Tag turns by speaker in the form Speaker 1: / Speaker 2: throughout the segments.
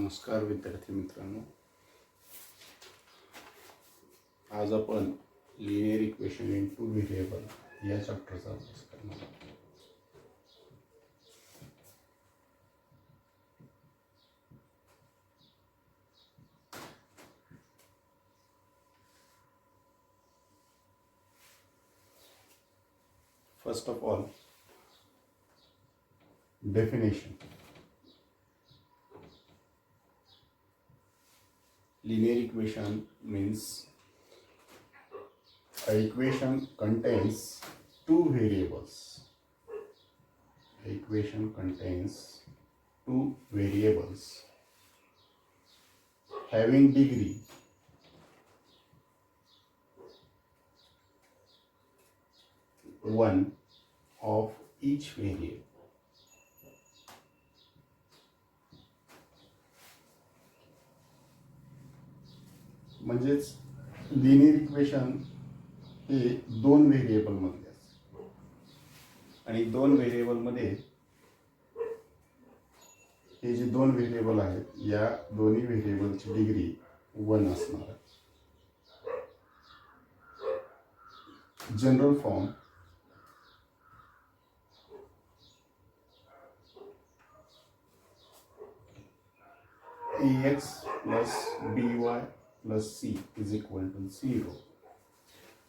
Speaker 1: नमस्कार विद्यार्थी मित्रांनो, आज आपण linear equation in two variable या चॅप्टरचा अभ्यास करणार आहोत. First of all, definition. Linear equation means an equation contains two variables. An equation contains two variables having degree one of each variable. म्हणजेच लिनियर इक्वेशन हे दोन व्हेरिएबल मध्ये असते आणि दोन व्हेरिएबल मध्ये हे जे दोन व्हेरिएबल आहेत या दोन्ही व्हेरिएबलची डिग्री 1 असणार आहे. General form ax plus by plus c is equal to 0.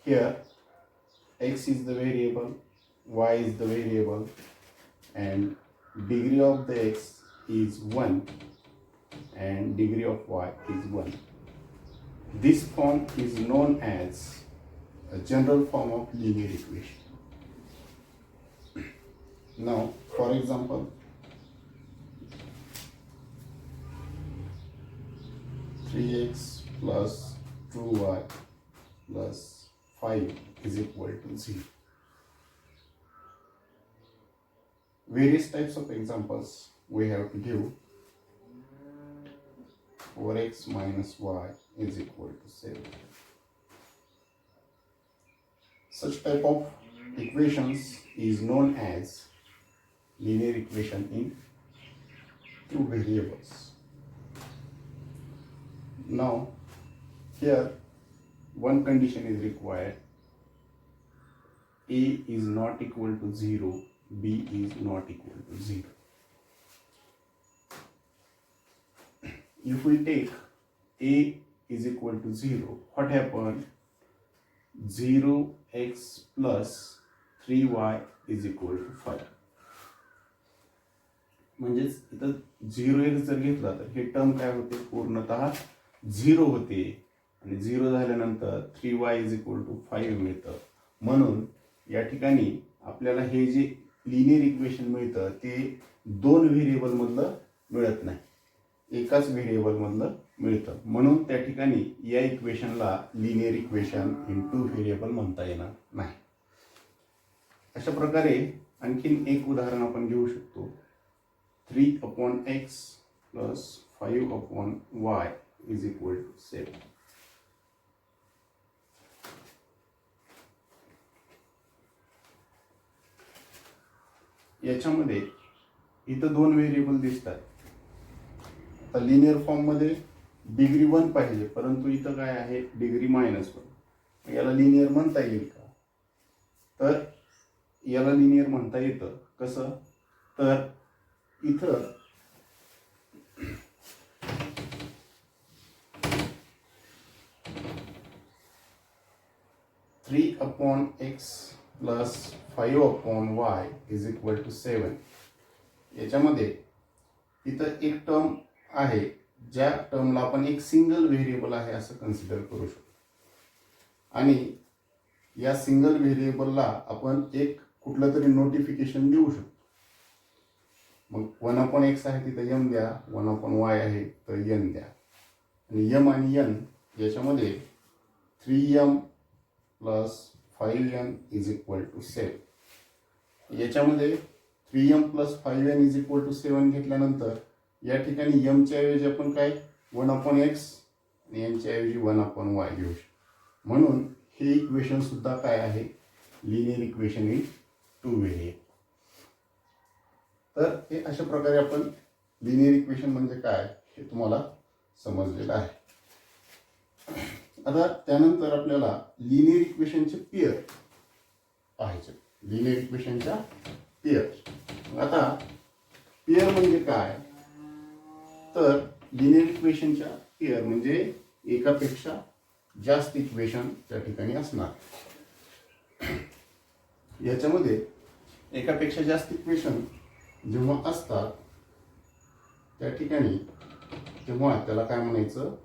Speaker 1: Here x is the variable, y is the variable, and degree of the x is 1 and degree of y is 1. This form is known as a general form of linear equation. Now, for example, 3x plus 2y plus 5 is equal to 0. Various types of examples we have to give. 4x minus y is equal to 7. Such type of equations is known as linear equation in two variables. Now, here one condition is required. A is not equal to 0, B is not equal to 0. If we take A is equal to 0, what happens? 0x plus 3y is equal to 5. म्हणजेच इथं 0x जर घेतला तर हे term काय होते, पूर्णतः 0 होते आणि 0 झाल्यानंतर 3y इज इक्वल टू 5 मिळतं. म्हणून या ठिकाणी आपल्याला हे जे लिनियर इक्वेशन मिळतं ते दोन व्हेरिएबल मधलं मिळत नाही, एकाच व्हेरिएबल मधलं मिळतं. म्हणून त्या ठिकाणी या इक्वेशनला linear equation in two variable म्हणता येणार नाही. अशा प्रकारे आणखीन एक उदाहरण आपण घेऊ शकतो. 3/x plus 5/y is equal to 7. याच्यामध्ये इथं दोन व्हेरिएबल दिसतात. आता लिनियर फॉर्म मध्ये डिग्री 1 पाहिजे, परंतु इथं काय आहे, डिग्री -1. याला लिनियर म्हणता येईल का? तर याला लिनियर म्हणता येतं. कसं? तर इथं 3/x plus 5/y is equal to 7. याच्यामध्ये इथं एक टर्म आहे, ज्या टर्मला आपण एक सिंगल व्हेरिएबल आहे असं कन्सिडर करू शकतो आणि या सिंगल व्हेरिएबलला आपण एक कुठलं तरी नोटिफिकेशन देऊ शकतो. मग 1/x आहे तिथं m द्या, 1/y आहे तर n द्या आणि m आणि n याच्यामध्ये 3m plus 5n is equal to 7. याच्यामध्ये 3m plus 5n is equal to 7 घेतल्यानंतर या ठिकाणी m च्या ऐवजी आपण काय 1/x आणि n च्या ऐवजी 1/y घेऊ शकतो. म्हणून हे इक्वेशन सुद्धा काय आहे, linear equation in two variable. तर हे अशा प्रकारे आपण लिनियर इक्वेशन म्हणजे काय हे तुम्हाला समजलेलं आहे. आता त्यानंतर आपल्याला लिनियर इक्वेशनचे पेयर पाहायचे. लिनियर इक्वेशनच्या पेयर. आता पेयर म्हणजे काय, तर लिनियर इक्वेशनच्या पेयर म्हणजे एकापेक्षा जास्त इक्वेशन त्या ठिकाणी असणार. याच्यामध्ये एकापेक्षा जास्त इक्वेशन जेव्हा असतात त्या ठिकाणी तेव्हा त्याला काय म्हणायचं,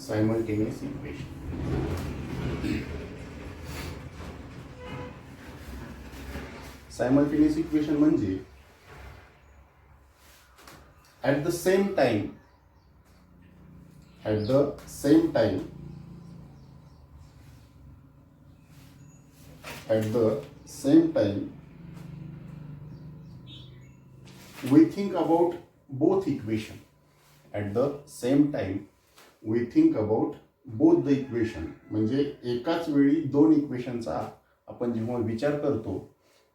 Speaker 1: सायमल्टेनियस इक्वेशन. सायमल्टेनियस इक्वेशन म्हणजे at the same time we think about both equation. At the same time we think about both the equation. म्हणजे एकाच वेळी दोन इक्वेशनचा आपण जेव्हा विचार करतो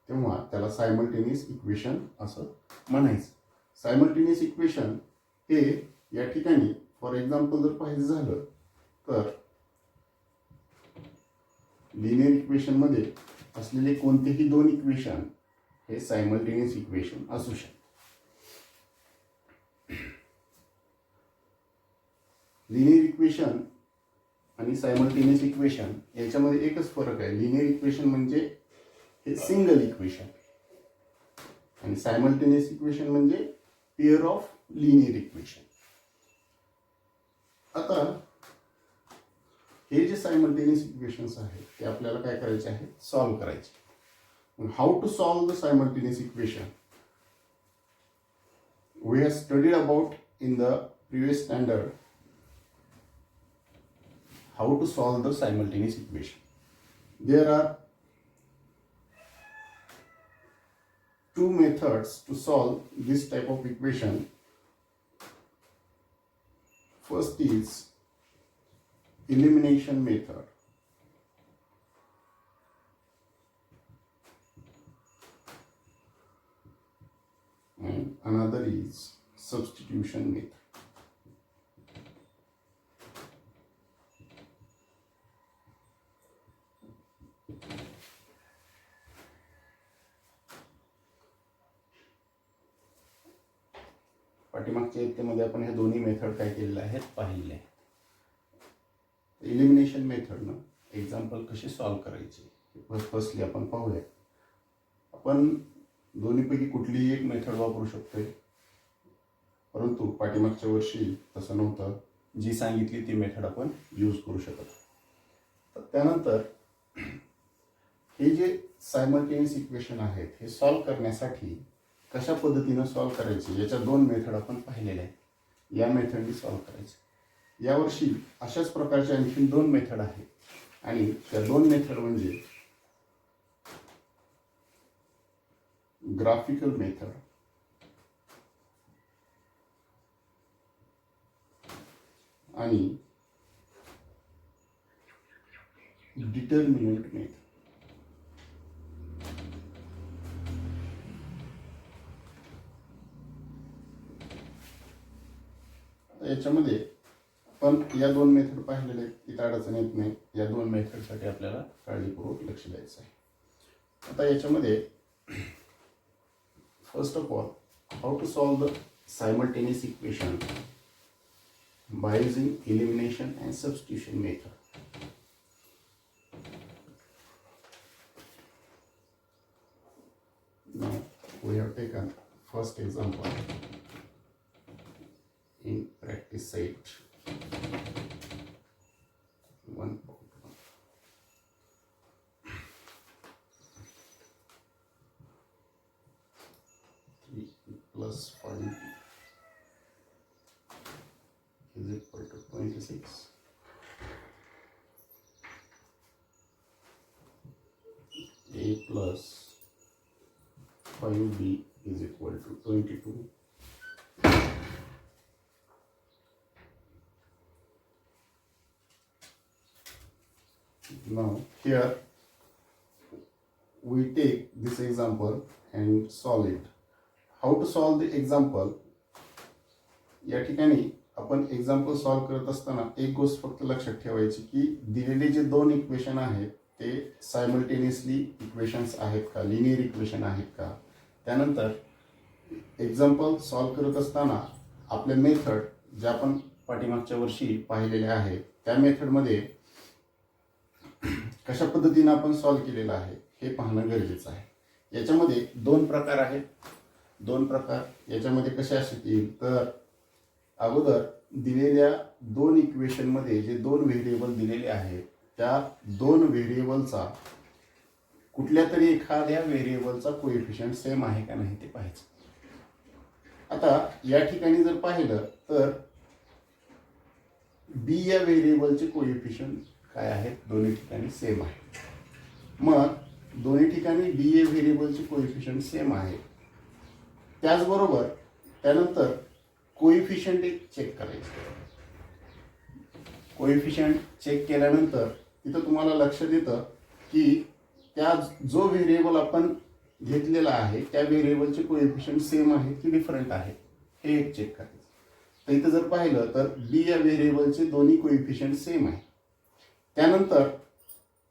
Speaker 1: तेव्हा त्याला सायमल्टेनियस इक्वेशन असं म्हणायचं. सायमल्टेनियस इक्वेशन हे या ठिकाणी फॉर एक्झाम्पल जर पाहायचं झालं तर लिनियर इक्वेशन मध्ये असलेले कोणतेही दोन इक्वेशन हे सायमल्टेनियस इक्वेशन असू शकते. लिनियर इक्वेशन आणि सायमल्टेनियस इक्वेशन याच्यामध्ये एकच फरक आहे. लिनियर इक्वेशन म्हणजे हे सिंगल इक्वेशन आणि सायमल्टेनियस इक्वेशन म्हणजे पेयर ऑफ लिनियर इक्वेशन. आता हे जे सायमल्टेनियस इक्वेशन्स आहेत ते आपल्याला काय करायचे आहेत, सॉल्व्ह करायचे. How to solve the simultaneous equation we have studied about in the previous standard how to solve the simultaneous equation. There are two methods to solve this type of equation. First is elimination method. And another is substitution method. पाठीमागच्या इत्तेमध्ये आपण हे दोन्ही method काय केलेले आहेत पाहिले आहेत. Elimination मेथडनं example कसे सॉल्व्ह करायचे फर्स्टली आपण पाहूया. आपण दोन्हीपैकी कुठलीही एक मेथड वापरू शकतोय, परंतु पाठीमागच्या वर्षी तसं नव्हतं. जी सांगितली ती मेथड आपण यूज करू शकत. तर त्यानंतर हे जे सायमल्टेनियस इक्वेशन आहेत हे सॉल्व्ह करण्यासाठी कशा पद्धतीनं सॉल्व्ह करायचे याच्या दोन मेथड आपण पाहिलेल्या आहेत. या मेथडनी सॉल्व्ह करायचे. यावर्षी अशाच प्रकारच्या आणखी दोन मेथड आहेत आणि त्या दोन मेथड म्हणजे ग्राफिकल मेथड आणि डिटर्मिनंट मेथड. याच्यामध्ये आपण या दोन मेथड पाहिलेले आहेत, तिथे अडचण येत नाही. या दोन मेथडसाठी आपल्याला काळजीपूर्वक लक्ष द्यायचं आहे. आता याच्यामध्ये first of all how to solve the simultaneous equation by using elimination and substitution method. Now we have taken first example in practice set 1.1. Plus 5 is equal to 26. A plus 5b is equal to 22. Now here we take this example and solve it. How to solve the example? या ठिकाणी आपण example solve करत असताना एक गोष्ट फक्त लक्षात ठेवायची की दिलेले जे दोन इक्वेशन आहेत ते सायमल्टेनियसली इक्वेशन्स आहेत का, लिनियर इक्वेशन आहेत का. त्यानंतर एक्झाम्पल सॉल्व करत असताना आपले मेथड ज्या आपण पाठीमागच्या वर्षी पाहिलेल्या आहेत त्या मेथडमध्ये कशा पद्धतीने आपण सॉल्व केलेलं आहे हे पाहणं गरजेचं आहे. याच्यामध्ये दोन प्रकार आहेत. दोन प्रकार याच्यामध्ये कसे असतील तर अगोदर दिलेल्या दोन इक्वेशनमध्ये जे दोन व्हेरिएबल दिलेले आहेत त्या दोन व्हेरिएबलचा कुठल्या तरी एखाद्या व्हेरिएबलचा कोएफिशियंट सेम आहे का नाही ते पाहायचं. आता या ठिकाणी जर पाहिलं तर बी या व्हेरिएबलचे कोएफिशियंट काय आहेत, दोन्ही ठिकाणी सेम आहे. मग दोन्ही ठिकाणी बी ए व्हेरिएबलचे कोएफिशियंट सेम आहे. त्याचबरोबर त्यानंतर कोएफिशियंट एक चेक करायचं. कोएफिशियंट चेक केल्यानंतर तिथं तुम्हाला लक्षात येतं की त्या जो व्हेरिएबल आपण घेतलेला आहे त्या व्हेरिएबलचे कोएफिशियंट सेम आहेत की डिफरंट आहेत हे एक चेक करायचं. तर इथं जर पाहिलं तर बी या व्हेरिएबलचे दोन्ही कोएफिशियंट सेम आहे. त्यानंतर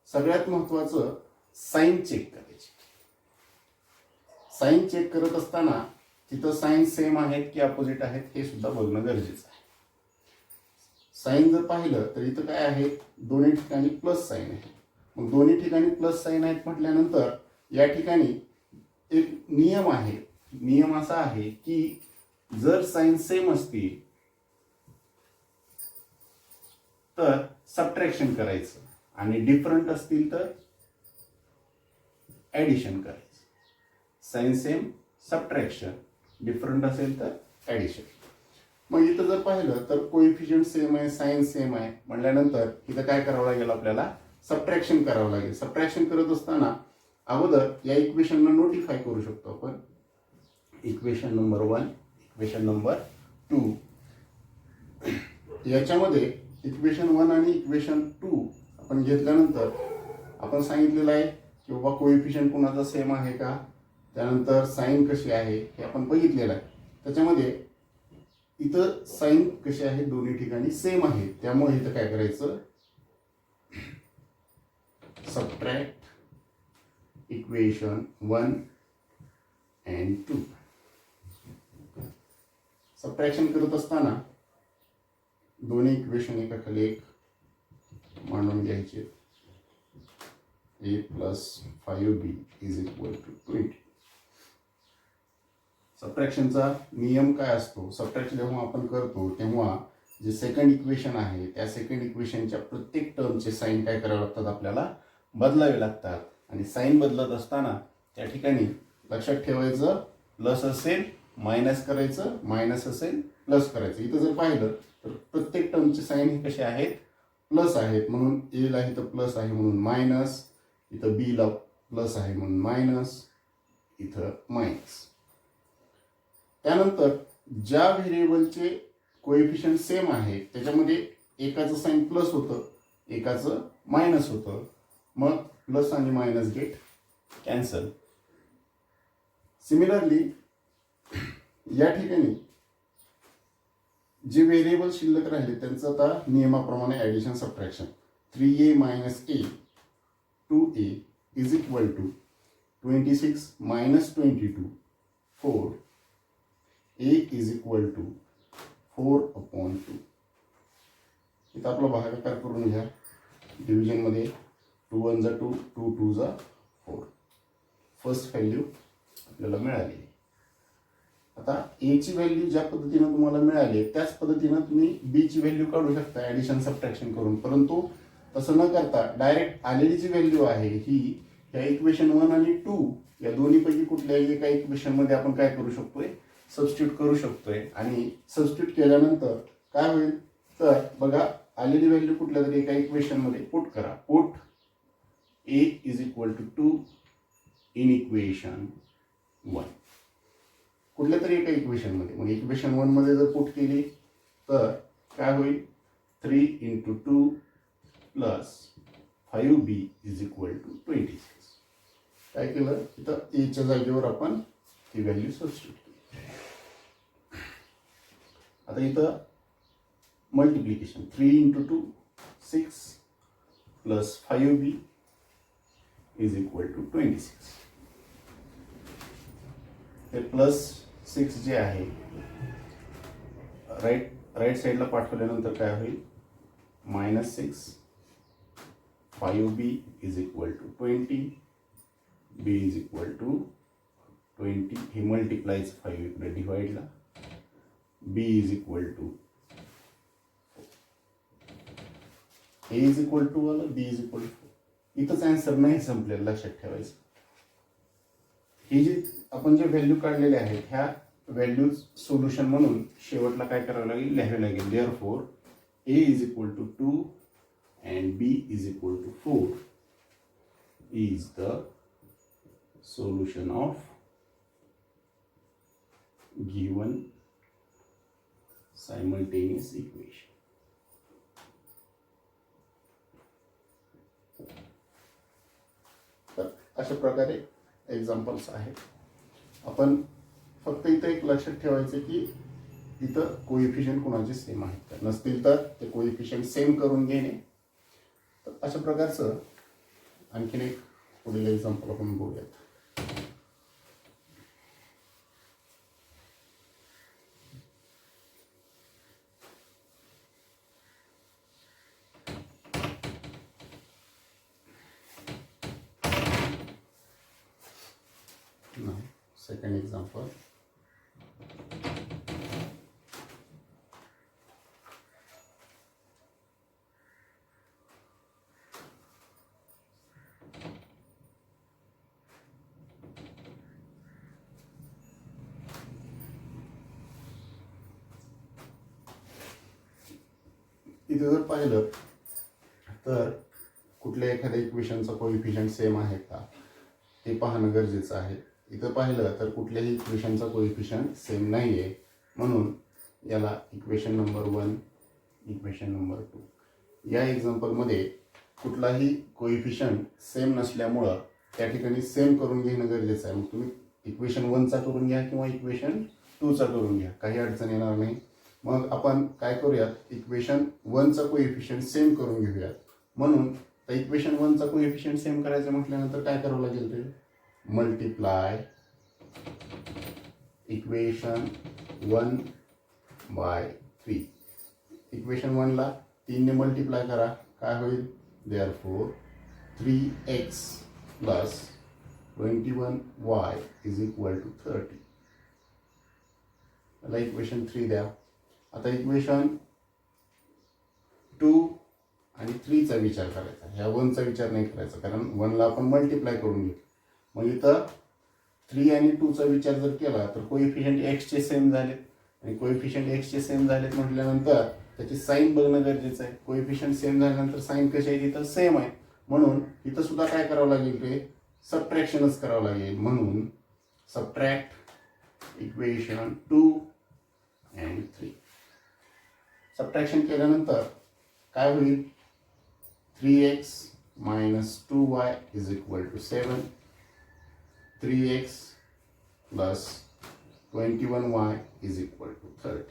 Speaker 1: सगळ्यात महत्त्वाचं साइन चेक करायची. साइन चेक करत असताना तिथं साइन सेम आहेत की अपोजिट आहेत हे सुद्धा बघणं गरजेचं आहे. साइन जर पाहिलं तर इथं काय आहे, दोन्ही ठिकाणी प्लस साइन आहे. मग दोन्ही ठिकाणी प्लस साइन आहेत म्हटल्यानंतर या ठिकाणी एक नियम आहे. नियम असा आहे की जर साइन सेम असतील तर सबट्रॅक्शन करायचं आणि डिफरंट असतील तर ॲडिशन करायचं. साइन सेम सबट्रॅक्शन, डिफरंट असेल तर ॲडिशन. मग इथं जर पाहिलं तर कोएफिशियंट सेम आहे, साइन सेम आहे म्हटल्यानंतर इथं काय करावं लागेल, आपल्याला सबट्रॅक्शन करावं लागेल. सबट्रॅक्शन करत असताना अगोदर या इक्वेशनला नोटिफाय करू शकतो आपण. Equation number 1, equation number 2. याच्यामध्ये इक्वेशन 1 आणि इक्वेशन 2 आपण घेतल्यानंतर आपण सांगितलेलं आहे की बाबा कोएफिशियंट कुणाचा सेम आहे का, त्यानंतर साइन कशी आहे हे आपण बघितलेलं आहे. त्याच्यामध्ये इथं साइन कशी आहे, दोन्ही ठिकाणी सेम आहे. त्यामुळे इथं काय करायचं, सबट्रॅक्ट इक्वेशन 1 and 2. सबट्रॅक्शन करत असताना दोन्ही इक्वेशन एकाखाली एक मांडून घ्यायचे. a + 5b = 20. सबट्रॅक्शनचा नियम काय असतो, सबट्रॅक्शन जेव्हा आपण करतो तेव्हा जे सेकंड इक्वेशन आहे त्या सेकंड इक्वेशनच्या प्रत्येक टर्मचे साइन काय करावे लागतात, आपल्याला बदलावे लागतात. आणि साइन बदलत असताना त्या ठिकाणी लक्षात ठेवायचं प्लस असेल मायनस करायचं, मायनस असेल प्लस करायचं. इथं जर पाहिलं तर प्रत्येक टर्मचे साइन हे कसे आहेत, प्लस आहेत. म्हणून ए ला इथं प्लस आहे म्हणून मायनस, इथं बी ला प्लस आहे म्हणून मायनस, इथं मायनस. त्यानंतर ज्या व्हेरिएबलचे कोएफिशियंट सेम आहे त्याच्यामध्ये एकाचं साइन प्लस होतं, एकाचं मायनस होतं. मग प्लस आणि मायनस गेट कॅन्सल. सिमिलरली या ठिकाणी जे व्हेरिएबल शिल्लक राहिले त्यांचं आता नियमाप्रमाणे addition subtraction. 3a - a 2a = 26 - 22 4. a = 4/2. इथं आपला भागाकार करून घ्या. डिव्हिजनमध्ये 2 1 = 2, 2 2 = 4. फर्स्ट व्हॅल्यू आपल्याला मिळाली. आता ए ची व्हॅल्यू ज्या पद्धतीनं तुम्हाला मिळाली त्याच पद्धतीनं तुम्ही बी ची व्हॅल्यू काढू शकता ॲडिशन सबट्रॅक्शन करून. परंतु तसं न करता डायरेक्ट आलेली जी व्हॅल्यू आहे ही या इक्वेशन 1 आणि 2 या दोन्हीपैकी कुठल्याही एका इक्वेशनमध्ये आपण काय करू शकतोय, सबस्टिट्यूट करू शकतोय. आणि सबस्टिट्यूट केल्यानंतर काय होईल तर बघा आलेली व्हॅल्यू कुठल्या तरी एका इक्वेशनमध्ये पुट करा. पुट a = 2 इन इक्वेशन 1 कुठल्या तरी एका इक्वेशनमध्ये. मग इक्वेशन 1 मध्ये जर पुट केली तर काय होईल, 3 × 2 + 5b = 26. काय केलं, इथं एच्या जागेवर आपण ती व्हॅल्यू सबस्टिट्यूट केली. आता इथं multiplication 3 into 2 6 plus 5b is equal to 26. ते प्लस 6 जे आहे राईट साईडला पाठवल्यानंतर काय होईल, -6 5b is equal to 20, b is equal to 20. हे मल्टिप्लायच 5 इकडे डिवाइडला, b is equal to a is equal to वाला b is equal to 4. इथंच आन्सर नाही संपलेलं, लक्षात ठेवायचं. ही जी आपण जे व्हॅल्यू काढलेले आहेत ह्या व्हॅल्यूज सोल्युशन म्हणून शेवटला काय करावं लागेल, लिहावे लागेल. Therefore a is equal to 2 and b is equal to 4 is the solution of given simultaneous equation. तर अशा प्रकारे एक्झाम्पल्स आहेत. आपण फक्त इथं एक लक्षात ठेवायचं की इथं कोइफिशियंट कुणाचे सेम आहेत का, नसतील तर ते कोइफिशियंट सेम करून घेणे. तर अशा प्रकारचं आणखीन एक पुढील एक्झाम्पल आपण बघूयात. Second example. इथे जर पाहिलं तर कुठल्या एखाद्या इक्वेशनचा कोइफिशियंट सेम आहे का ते पाहणं गरजेचं आहे. इथं पाहिलं तर कुठल्याही इक्वेशनचा कोइफिशियंट सेम नाही आहे, म्हणून याला इक्वेशन नंबर 1, इक्वेशन नंबर 2. या एक्झाम्पलमध्ये कुठलाही कोइफिशियंट सेम नसल्यामुळं त्या ठिकाणी सेम करून घेणं गरजेचं आहे. मग तुम्ही इक्वेशन 1चा करून घ्या किंवा इक्वेशन 2चा करून घ्या, काही अडचण येणार नाही. मग आपण काय करूयात, इक्वेशन 1चा कोइफिशियंट सेम करून घेऊयात. म्हणून तर इक्वेशन 1चा कोइफिशियंट सेम करायचं म्हटल्यानंतर काय करावं लागेल, ते मल्टिप्लाय इक्वेशन 1 by 3. इक्वेशन 1ला 3 ने मल्टिप्लाय करा, काय होईल, therefore 3x plus 21y is equal to 30. याला इक्वेशन 3 द्या. आता इक्वेशन 2 आणि 3चा विचार करायचा, ह्या 1चा विचार नाही करायचा, कारण 1ला आपण मल्टिप्लाय करून घेऊ. मग इथं 3 आणि 2चा विचार जर केला तर कोइफिशियंट एक्सचे सेम झालेत, आणि कोइफिशियंट एक्सचे सेम झालेत म्हटल्यानंतर त्याची साईन बघणं गरजेचं आहे. कोइफिशियंट सेम झाल्यानंतर साईन कशी आहे, तिथं सेम आहे, म्हणून इथं सुद्धा काय करावं लागेल, ते सबट्रॅक्शनच करावं लागेल. म्हणून सबट्रॅक्ट इक्वेशन 2 and 3. सबट्रॅक्शन केल्यानंतर काय होईल, 3x minus 2y is equal to 7. 3x plus 21y is equal to 30.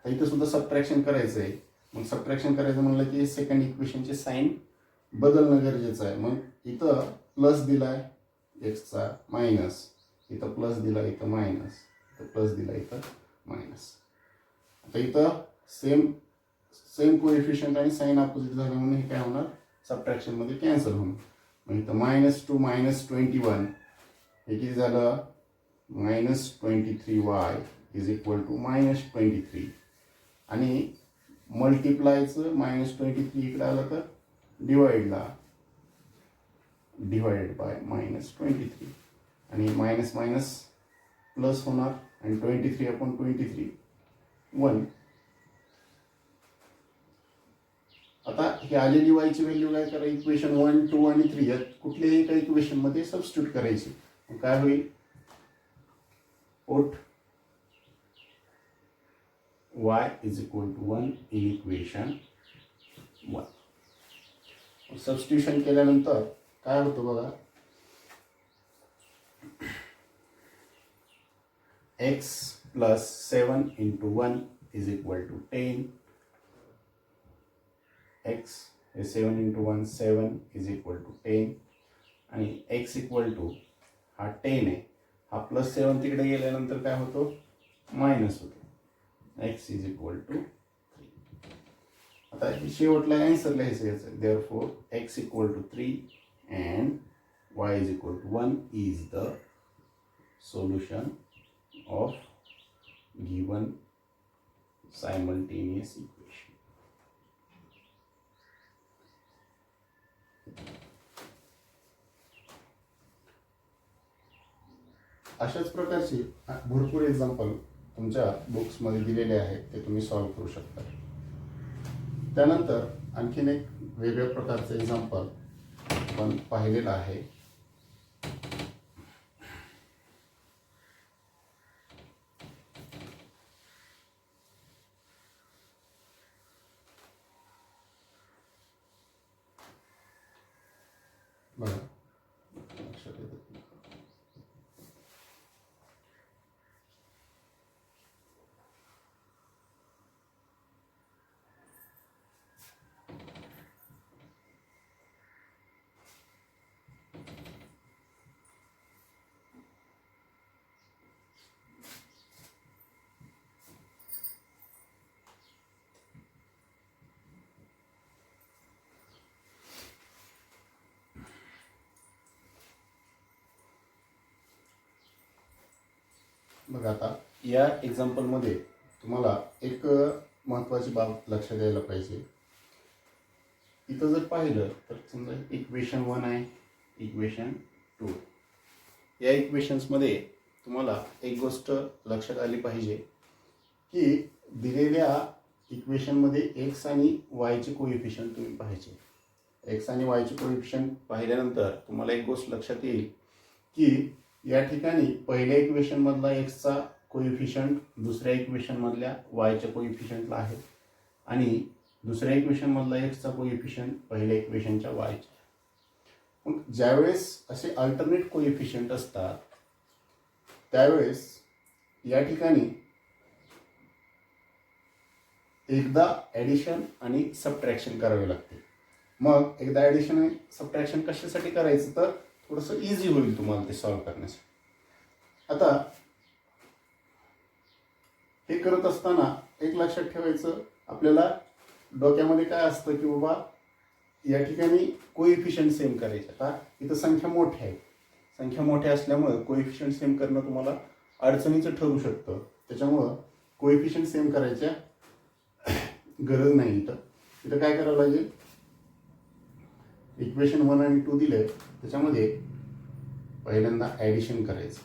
Speaker 1: तर इथं सुद्धा सबट्रॅक्शन करायचं आहे. मग सबट्रॅक्शन करायचं म्हणलं की सेकंड इक्वेशनचे साईन बदलणं गरजेचं आहे. मग इथं प्लस दिलाय एक्सचा, मायनस इथं प्लस दिला, इथं मायनस, इथं प्लस दिला, इथं मायनस. आता इथं सेम कोएफिशियंट आणि साईन अपोजिट झालं म्हणून हे काय होणार, सबट्रॅक्शनमध्ये कॅन्सल होणार. मग इथं -2 - 21 हे किती झालं, -23y इज इक्वल टू -23. आणि मल्टिप्लायचं -23 इकडे आलं तर डिवाइडला, डिवाइडेड बाय -23, आणि मायनस मायनस प्लस होणार, आणि 23/23 1. आता ही आलेली वायची व्हॅल्यू काय करा, इक्वेशन 1, 2 आणि 3 यात कुठल्याही एका इक्वेशनमध्ये सबस्टिट्यूट करायची. काय होईल, put y is equal to 1 in equation 1. Substitution केल्यानंतर काय होतं बघा, x plus 7 into 1 is equal to 10. x हे 7 into 1 7 is equal to 10 आणि x equal to हा 10 आहे, हा प्लस 7 तिकडे गेल्यानंतर काय होतो मायनस होतो, x is equal to 3. आता शेवटला आन्सर लिहायचं याचं, therefore x equal to 3 and y is equal to 1 is the solution of given simultaneous equation. अशाच प्रकारचे भरपूर एक्झाम्पल तुमच्या बुक्समध्ये दिलेले आहेत, ते तुम्ही सॉल्व्ह करू शकता. त्यानंतर आणखीन एक वेगळ्या प्रकारचं एक्झाम्पल आपण पाहिलेलं आहे. बघा, लक्षात येतं. बघा, आता या एक्झाम्पलमध्ये तुम्हाला एक महत्त्वाची बाब लक्षात द्यायला पाहिजे. इथं जर पाहिलं तर समजा इक्वेशन 1 आहे, इक्वेशन 2. या इक्वेशन्समध्ये तुम्हाला एक गोष्ट लक्षात आली पाहिजे की दिलेल्या इक्वेशनमध्ये एक्स आणि वायचे कोइफिशियंट तुम्ही पाहायचे. एक्स आणि वायचे कोइफिशियंट पाहिल्यानंतर तुम्हाला एक गोष्ट लक्षात येईल की या ठिकाणी पहिल्या इक्वेशनमधला एक्सचा कोइफिशियंट दुसऱ्या इक्वेशनमधल्या वायच्या कोइफिशियंटला आहे आणि दुसऱ्या इक्वेशनमधला एक्सचा कोइफिशियंट पहिल्या इक्वेशनच्या वायच्या. मग ज्यावेळेस असे अल्टरनेट कोइफिशियंट असतात त्यावेळेस या ठिकाणी एकदा ॲडिशन आणि सबट्रॅक्शन करावे लागते. मग एकदा ॲडिशन आणि सबट्रॅक्शन कशासाठी करायचं तर थोडंसं इझी होईल तुम्हाला ते सॉल्व्ह करण्यासाठी. आता हे करत असताना एक लक्षात ठेवायचं, आपल्याला डोक्यामध्ये काय असतं की बाबा या ठिकाणी कोइफिशियंट सेम करायचे. आता इथं संख्या मोठ्या आहे, संख्या मोठ्या असल्यामुळं कोइफिशियंट सेम करणं तुम्हाला अडचणीचं ठरू शकतं. त्याच्यामुळं कोइफिशियंट सेम करायच्या गरज नाही. इथं काय करावं लागेल, इक्वेशन 1 आणि 2 दिले, त्याच्यामध्ये पहिल्यांदा ॲडिशन करायचं.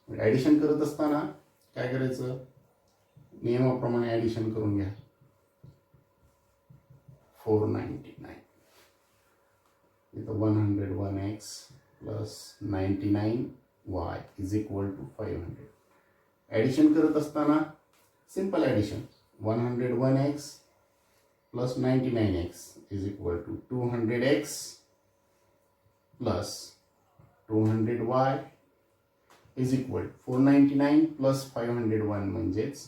Speaker 1: ॲडिशन करत असताना काय करायचं, नियमाप्रमाणे ॲडिशन करून घ्या. 499 इथं 101x plus 99y is equal to 500. Addition करत असताना simple addition, 101x plus 99x is equal to 200x plus 200y is equal to 499 plus 501 म्हणजेच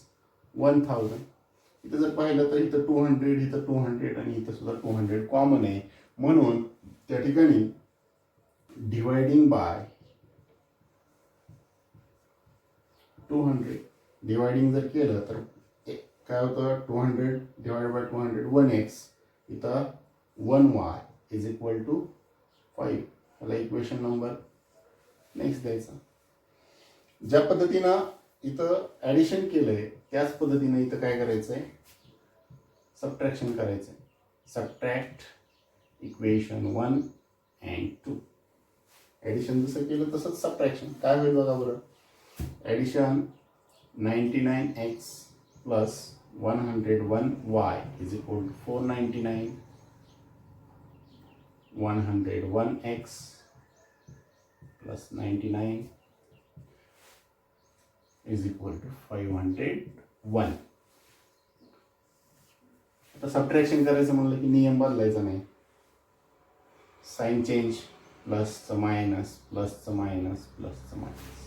Speaker 1: 1000. इथं जर पाहिलं तर इथं 200, इथं 200 आणि इथं सुद्धा 200 कॉमन आहे, म्हणून त्या ठिकाणी डिवायडिंग बाय 200 डिवायडिंग जर केलं तर काय होतं, 200 डिवाइड बाय 200 1x, इथं 1y इज इक्वल टू 5. मला इक्वेशन नंबर नेक्स्ट द्यायचा. ज्या पद्धतीनं इथं ॲडिशन केलंय त्याच पद्धतीनं इथं काय करायचं आहे, सबट्रॅक्शन करायचं आहे. Subtract equation 1 and 2. ॲडिशन जसं केलं तसंच सबट्रॅक्शन. काय होईल बघा बरं, addition 99x plus 101y is equal to 499, 101x plus 99 is equal to 501. आता सबट्रॅक्शन करायचं म्हणलं की नियम बदलायचा नाही, साइन चेंज प्लसचं मायनस, प्लसचं मायनस, प्लसचं मायनस.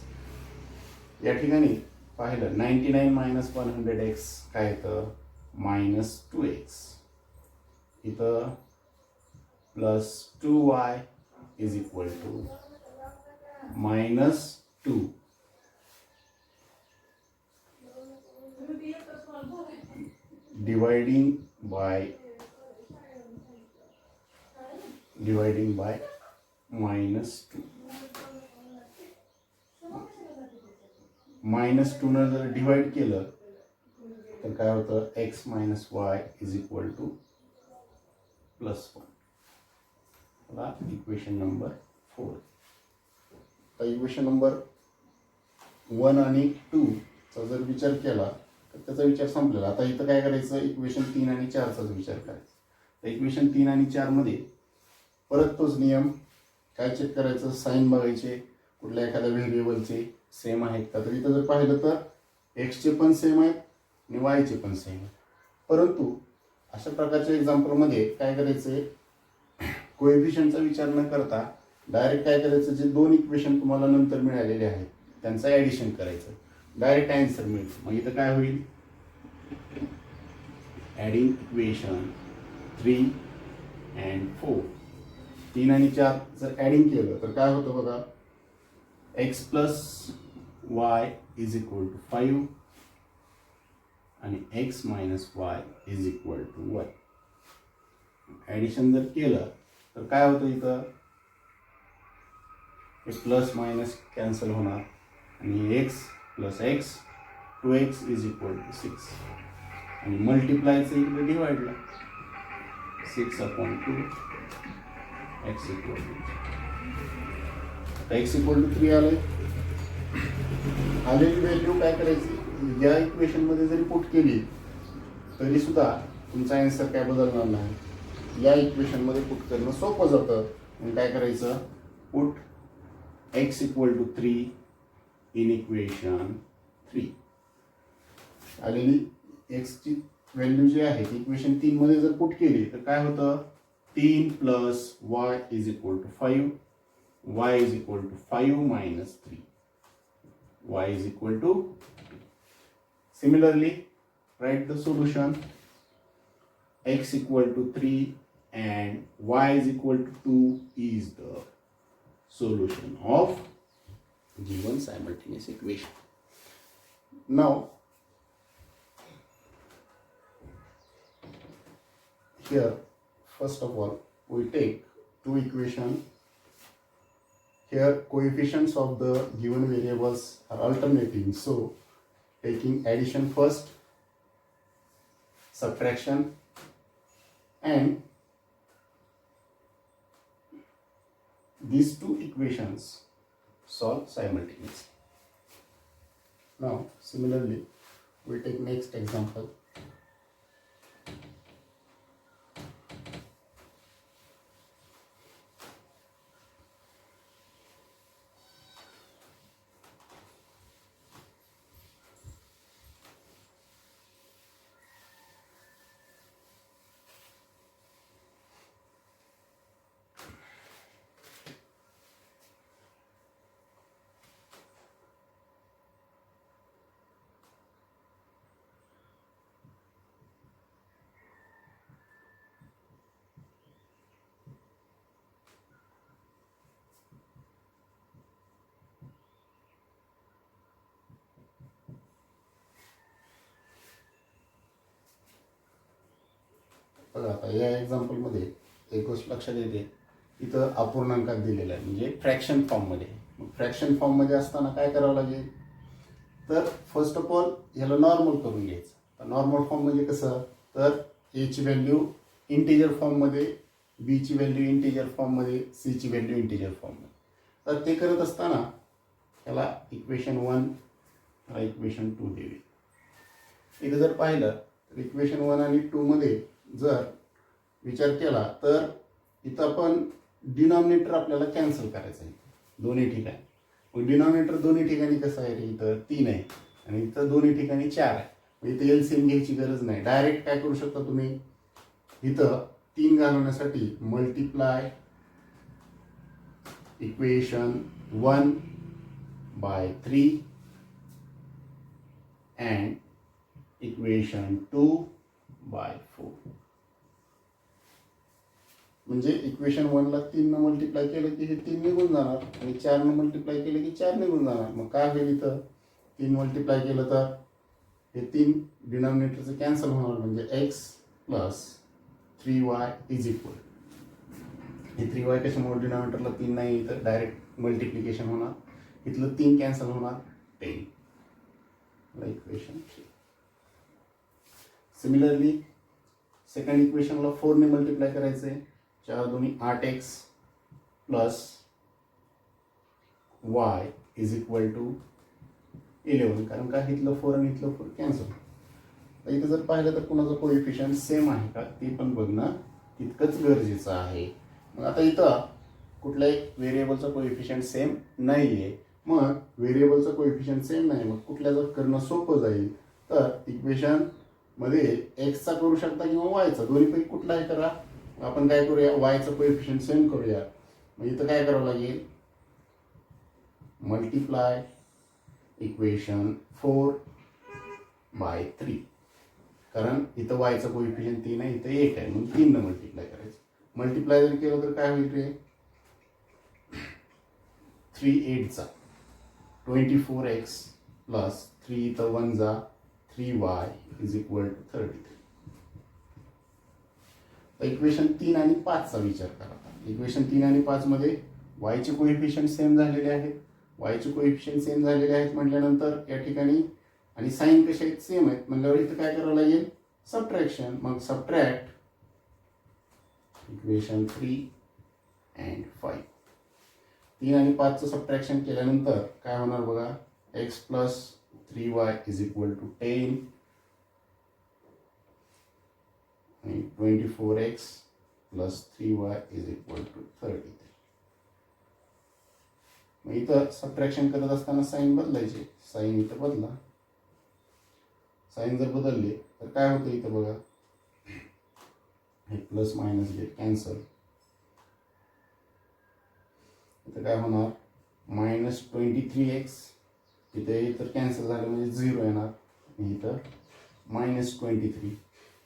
Speaker 1: या ठिकाणी पाहिलं 99 मायनस 100x काय येतं, -2x. इथं +2y is equal to -2. dividing by -2. -2 न जर डिवाइड केलं तर काय होतं, x - y is equal to +1. मला इक्वेशन नंबर 4. आता इक्वेशन नंबर 1 आणि 2 चा जर विचार केला तर त्याचा विचार संपलेला. आता इथं काय करायचं, इक्वेशन 3 आणि 4 चाच विचार करायचा. तर इक्वेशन 3 आणि 4 मध्ये परत तोच नियम, काय चेक करायचं, साईन बघायचे, कुठल्या एखाद्या व्हेरिएबलचे सेम आहेत का. तर इथं जर पाहिलं तर एक्सचे पण सेम आहेत आणि वायचे पण सेम आहेत. परंतु अशा प्रकारच्या एक्झाम्पलमध्ये काय करायचं, कोएफिशियंटचा विचार न करता डायरेक्ट काय करायचं, जे दोन इक्वेशन तुम्हाला नंतर मिळालेले आहेत त्यांचं ॲडिशन करायचं, डायरेक्ट आन्सर मिळतं. मग इथं काय होईल, ॲडिंग इक्वेशन 3 and 4. 3 आणि 4 जर ॲडिंग केलं तर काय होतं बघा, x + y is equal to 5 आणि x - y is equal to 1. Addition जर केलं तर काय होतं, इथं हे प्लस मायनस कॅन्सल होणार आणि x + x 2x is equal to 6 आणि मल्टिप्लायचं इकडे डिवाइडला 6/2 x इक्वल टू, आता x इक्वल टू 3 आलंय. आलेली व्हॅल्यू काय करायची, या इक्वेशन मध्ये जरी पुट केली तरी सुद्धा तुमचा आन्सर काय बदलणार नाही. या इक्वेशन मध्ये पुट करणं सोपं जातं. मग काय करायचं, put x equal to 3 in equation 3. आलेली x ची व्हॅल्यू जी आहे ती इक्वेशन 3 मध्ये जर पुट केली तर काय होतं, 3 + y is equal to 5, y is equal to 5 - 3, y is equal to. Similarly, write the solution. X equal to 3 and y is equal to 2 is the solution of given simultaneous equation. Now, here first of all we take two equations. Here coefficients of the given variables are alternating, so taking addition first, subtraction, and these two equations solve simultaneously. Now similarly we take next example. बघा आता या एक्झाम्पलमध्ये एक गोष्ट लक्षात येते, इथं अपूर्णांकात दिलेलं आहे म्हणजे फ्रॅक्शन फॉर्ममध्ये. मग फ्रॅक्शन फॉर्ममध्ये असताना काय करावं लागेल, तर फर्स्ट ऑफ ऑल ह्याला नॉर्मल करून घ्यायचं. नॉर्मल फॉर्म म्हणजे कसं, तर एची व्हॅल्यू इंटिजर फॉर्ममध्ये, बीची व्हॅल्यू इंटिजर फॉर्ममध्ये, सीची व्हॅल्यू इंटिजर फॉर्ममध्ये. तर ते करत असताना ह्याला इक्वेशन 1 ह्याला इक्वेशन 2 देवी. इथं जर पाहिलं तर इक्वेशन 1 आणि 2 मध्ये जर विचार केला तर इथं आपण डिनॉमिनेटर आपल्याला कॅन्सल करायचं आहे दोन्ही ठिकाणी. मग डिनॉमिनेटर दोन्ही ठिकाणी कसं आहे रे, इथं 3 आहे आणि इथं दोन्ही ठिकाणी 4 आहे. मग इथं एलसीएम घ्यायची गरज नाही, डायरेक्ट काय करू शकता तुम्ही, इथं 3 घालवण्यासाठी मल्टिप्लाय equation 1/3 and equation 2/4. म्हणजे इक्वेशन 1 ला 3 ने मल्टिप्लाय केलं की हे 3 निघून जाणार आणि 4 ने मल्टिप्लाय केलं की 4 निघून जाणार. मग काय होईल इथं 3 मल्टिप्लाय केलं तर हे 3 डिनॉमिनेटरचं कॅन्सल होणार म्हणजे x plus 3y is equal. हे 3y कशामुळे डिनॉमिनेटरला 3 नाही तर डायरेक्ट मल्टिप्लिकेशन होणार. इथलं 3 कॅन्सल होणार 10. इक्वेशन 3. सिमिलरली सेकंड इक्वेशनला 4 ने मल्टिप्लाय करायचं आहे. 4 दुनी 8x plus y is equal to 11. कारण का इथलं 4 आणि इथलं 4 कॅन्सल. तर इथं जर पाहिलं तर कुणाचं कोएफिशियंट सेम आहे का ते पण बघणं तितकंच गरजेचं आहे. मग आता इथं कुठल्याही व्हेरिएबलचा कोएफिशियंट सेम नाही आहे. मग व्हेरिएबलचा कोएफिशियंट सेम नाही मग कुठल्या जर करणं सोपं जाईल तर इक्वेशन मध्ये एक्सचा करू शकता किंवा वायचा, दोन्हीपैकी कुठलाही करा. आपण काय करूया वायचं कोएफिशियंट सेम करूया. मग इथं काय करावं लागेल मल्टिप्लाय इक्वेशन 4/3. कारण इथं वायचं कोएफिशियंट 3 आहे इथं 1 आहे म्हणून 3 ने मल्टिप्लाय करायचं. मल्टिप्लाय जर केलं तर काय होईल रे 3 8 24x प्लस 3 इथं 1 3y is equal to 33. Equation 3 आणि 5 चा विचार करा. इक्वेशन 3 आणि 5 मध्ये y चे कोएफिशियंट सेम झालेले आहेत. y चे कोएफिशियंट सेम झालेले आहेत म्हटल्यानंतर या ठिकाणी आणि साइन कसे आहेत सेम आहेत म्हटल्यावर इथं काय करावं लागेल सबट्रॅक्शन. मग सबट्रॅक्ट इक्वेशन 3 and 5. 3 आणि 5 चं सबट्रॅक्शन केल्यानंतर काय होणार बघा x plus 3y is equal to 10 आणि 24x plus 3y is equal to 33. मग इथं सबट्रॅक्शन करत असताना साइन बदलायचे. साइन इथं बदला. साइन जर बदलले तर काय होतं इथं बघा हे प्लस मायनस गेट कॅन्सल. इथं काय होणार -23x इथे इतर कॅन्सल झालं म्हणजे 0 येणार. इथं -23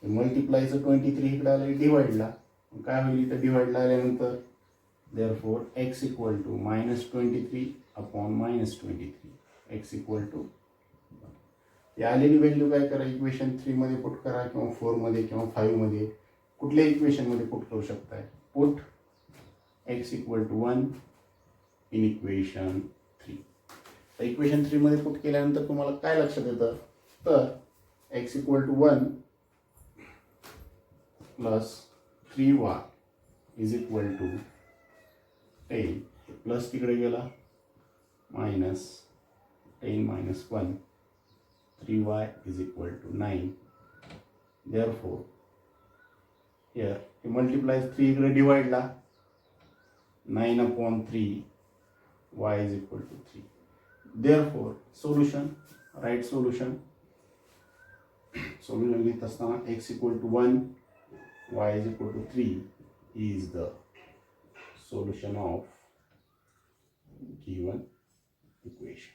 Speaker 1: मल्टिप्लायचं 23 इकडे आलं डिवाइडला काय होईल इथं डिवाइडला आल्यानंतर therefore x equal to -23 upon -23 x equal to आलेली व्हॅल्यू काय करा इक्वेशन 3 मध्ये पुट करा किंवा 4 मध्ये किंवा 5 मध्ये कुठल्या इक्वेशन मध्ये पुट करू शकताय. Put x equal to 1 in equation 3. तर इक्वेशन 3 मध्ये पुट केल्यानंतर तुम्हाला काय लक्षात येतं तर x equal to 1 plus 3y is equal to 10 plus तिकडे गेला minus 10 minus 1 3y is equal to 9. Therefore here he multiplies 3 इकडे डिवाइड ला 9 upon 3 y is equal to 3. Therefore solution right solution लिहित असताना x equal to 1 y is equal to 3 is the solution of given equation.